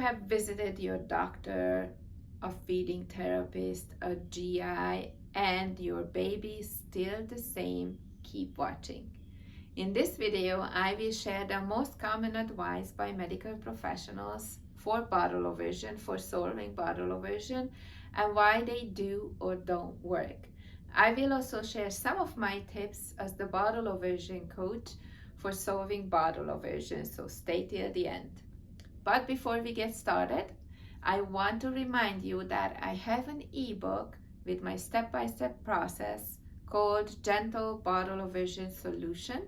have visited your doctor, a feeding therapist, a GI, and your baby is still the same, keep watching. In this video, I will share the most common advice by medical professionals for bottle aversion, for solving bottle aversion, and why they do or don't work. I will also share some of my tips as the bottle aversion coach for solving bottle aversion, so stay till the end. But before we get started, I want to remind you that I have an ebook with my step-by-step process called Gentle Bottle Aversion Solution.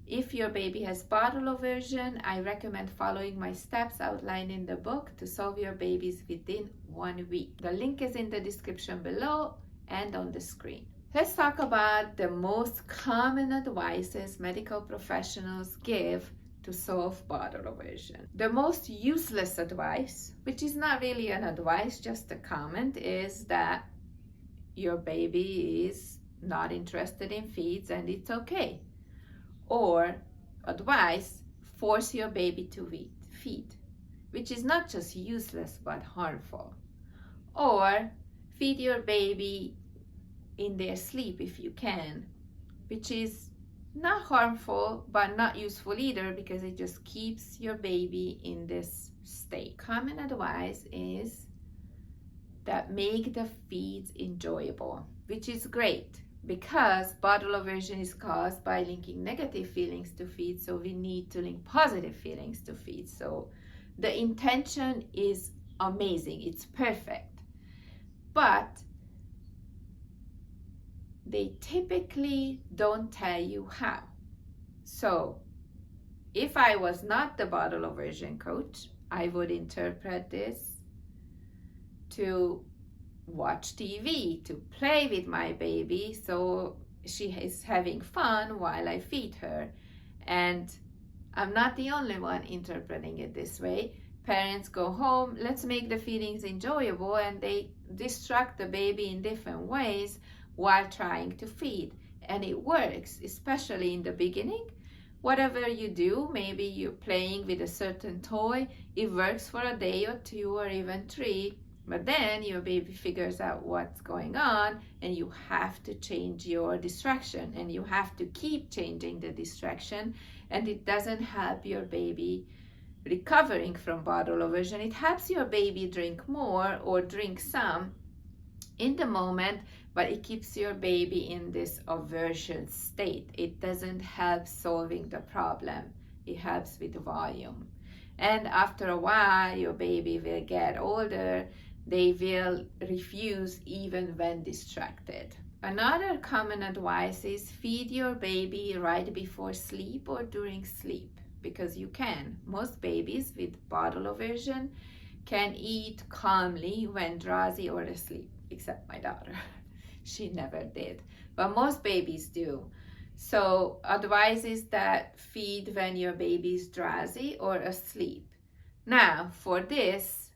If your baby has bottle aversion, I recommend following my steps outlined in the book to solve your babies within 1 week. The link is in the description below and on the screen. Let's talk about the most common advices medical professionals give to solve bottle aversion. The most useless advice, which is not really an advice, just a comment, is that your baby is not interested in feeds and it's okay. Or advice, force your baby to feed, which is not just useless but harmful. Or feed your baby in their sleep if you can, which is not harmful but not useful either because it just keeps your baby in this state. Common advice is that make the feeds enjoyable, which is great because bottle aversion is caused by linking negative feelings to feed, so we need to link positive feelings to feed. So the intention is amazing, it's perfect, but they typically don't tell you how. So if I was not the bottle aversion coach, I would interpret this to watch TV, to play with my baby so she is having fun while I feed her. And I'm not the only one interpreting it this way. Parents go home, let's make the feedings enjoyable, and they distract the baby in different ways while trying to feed. And it works, especially in the beginning. Whatever you do, maybe you're playing with a certain toy, it works for a day or 2 or even 3, but then your baby figures out what's going on and you have to change your distraction and you have to keep changing the distraction, and it doesn't help your baby recovering from bottle aversion. It helps your baby drink more or drink some in the moment, but it keeps your baby in this aversion state. It doesn't help solving the problem. It helps with volume. And after a while, your baby will get older. They will refuse even when distracted. Another common advice is feed your baby right before sleep or during sleep, because you can. Most babies with bottle aversion can eat calmly when drowsy or asleep, except my daughter. She never did, but most babies do. So advice is that feed when your baby is drowsy or asleep. Now for this,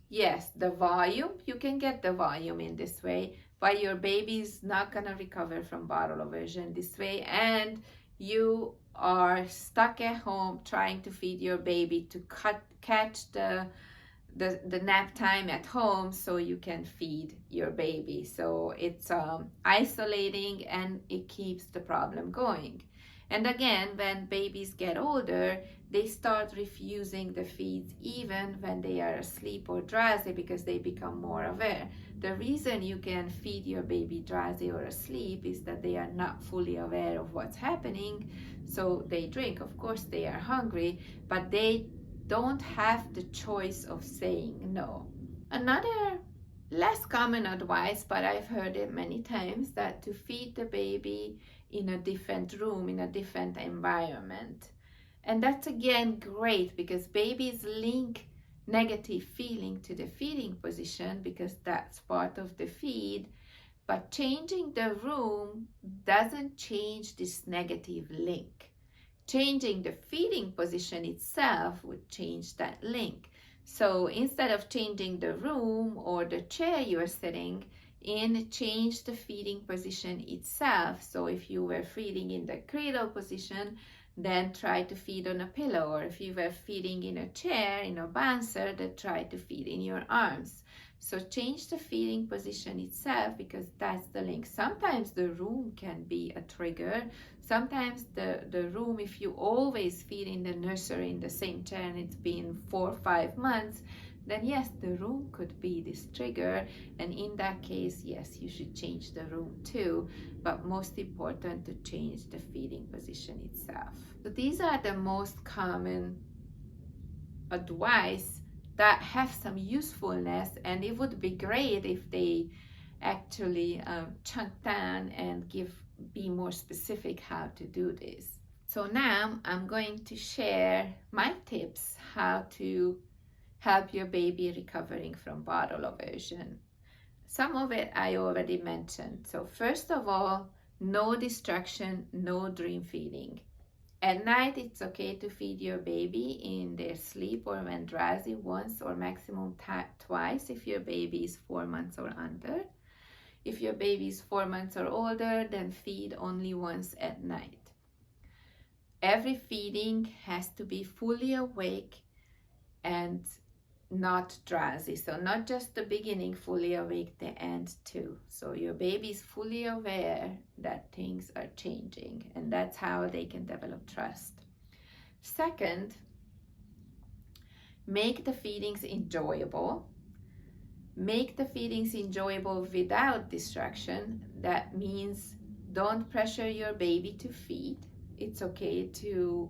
yes, the volume, you can get the volume in this way, but your baby is not gonna recover from bottle aversion this way, and you are stuck at home trying to feed your baby to catch the nap time at home so you can feed your baby. So it's isolating and it keeps the problem going. And again, when babies get older, they start refusing the feeds even when they are asleep or drowsy because they become more aware. The reason you can feed your baby drowsy or asleep is that they are not fully aware of what's happening. So they drink. Of course, they are hungry, but they don't have the choice of saying no. Another less common advice, but I've heard it many times, that to feed the baby in a different room, in a different environment. And that's again great because babies link negative feeling to the feeding position because that's part of the feed. But changing the room doesn't change this negative link. Changing the feeding position itself would change that link. So instead of changing the room or the chair you are sitting in, change the feeding position itself. So if you were feeding in the cradle position, then try to feed on a pillow, or if you were feeding in a chair, in a bouncer, then try to feed in your arms. So change the feeding position itself, because that's the link. Sometimes the room can be a trigger. Sometimes the room, if you always feed in the nursery in the same chair and it's been 4 or 5 months, then yes, the room could be this trigger, and in that case, yes, you should change the room too, but most important to change the feeding position itself. So these are the most common advice that have some usefulness, and it would be great if they actually chunk down and be more specific how to do this. So now I'm going to share my tips how to help your baby recovering from bottle aversion. Some of it I already mentioned. So first of all, no distraction, no dream feeding. At night, it's okay to feed your baby in their sleep or when drowsy once or maximum twice if your baby is 4 months or under. If your baby is 4 months or older, then feed only once at night. Every feeding has to be fully awake and not drowsy. So not just the beginning, fully awake, the end too. So your baby is fully aware that things are changing, and that's how they can develop trust. Second, make the feedings enjoyable. Make the feedings enjoyable without distraction. That means don't pressure your baby to feed. It's okay to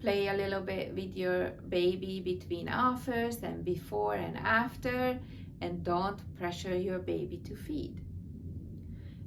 play a little bit with your baby between offers and before and after, and don't pressure your baby to feed.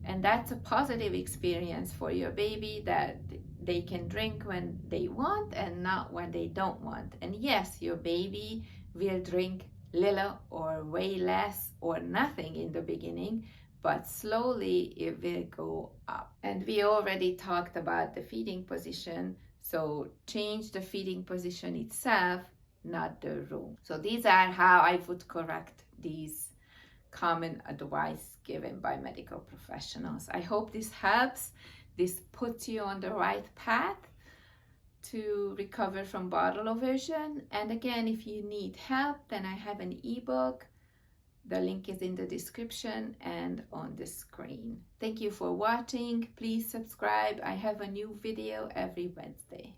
And that's a positive experience for your baby, that they can drink when they want and not when they don't want. And yes, your baby will drink little or way less or nothing in the beginning, but slowly it will go up. And we already talked about the feeding position. So change the feeding position itself, not the room. So these are how I would correct these common advice given by medical professionals. I hope this helps. This puts you on the right path to recover from bottle aversion. And again, if you need help, then I have an ebook. The link is in the description and on the screen. Thank you for watching. Please subscribe. I have a new video every Wednesday.